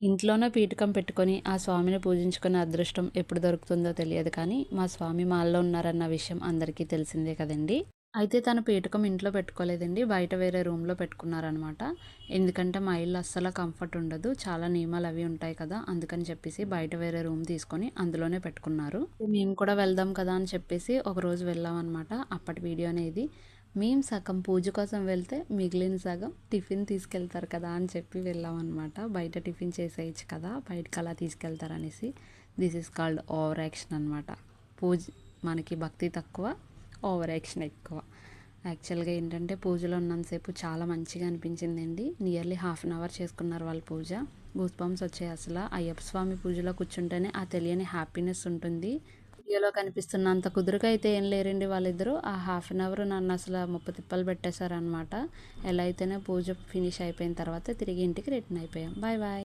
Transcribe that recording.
ఇంట్లోనే పీఠకం పెట్టుకొని ఆ స్వామిని పూజించుకునే అదృష్టం ఎప్పుడు దొరుకుతుందో తెలియదు కానీ మా స్వామి మాల్లో ఉన్నారన్న విషయం అందరికీ తెలిసిందే కదండి. అయితే తన పీఠకం ఇంట్లో పెట్టుకోలేదండి. బయట వేరే రూమ్‌లో పెట్టుకున్నారనమాట. ఎందుకంటే మా ఇల్లు అస్సలు కంఫర్ట్ ఉండదు. చాలా నియమాలు అవి ఉంటాయి కదా! అందుకని చెప్పేసి బయట వేరే రూమ్ తీసుకొని అందులోనే పెట్టుకున్నారు. మేము కూడా వెళ్దాం కదా అని చెప్పేసి ఒకరోజు వెళ్ళామనమాట. అప్పటి వీడియోనే ఇది. మేము సగం పూజ కోసం వెళ్తే మిగిలిన సగం టిఫిన్ తీసుకెళ్తారు కదా అని చెప్పి వెళ్ళామన్నమాట. బయట టిఫిన్ చేసేయచ్చు కదా, బయటకి అలా తీసుకెళ్తారనేసి. This is called over action అనమాట. పూజ మనకి భక్తి తక్కువ, ఓవర్ యాక్షన్ ఎక్కువ. యాక్చువల్గా ఏంటంటే పూజలో ఉన్నంతసేపు చాలా మంచిగా అనిపించిందండి. నియర్లీ హాఫ్ అన్ అవర్ చేసుకున్నారు వాళ్ళు పూజ. గూస్ బంప్స్ వచ్చాయి అసలు. అయ్యప్ప స్వామి పూజలో కూర్చుంటేనే ఆ తెలియని హ్యాపీనెస్ ఉంటుంది. వీడియోలో కనిపిస్తున్నంత కుదురుగా అయితే ఏం లేరండి వాళ్ళిద్దరూ. ఆ హాఫ్ అన్ అవర్ నన్ను అసలు ముప్పు తిప్పలు పెట్టేశారనమాట. ఎలా అయితేనే పూజ ఫినిష్ అయిపోయిన తర్వాత తిరిగి ఇంటికి రిటర్న్ అయిపోయాం. Bye bye.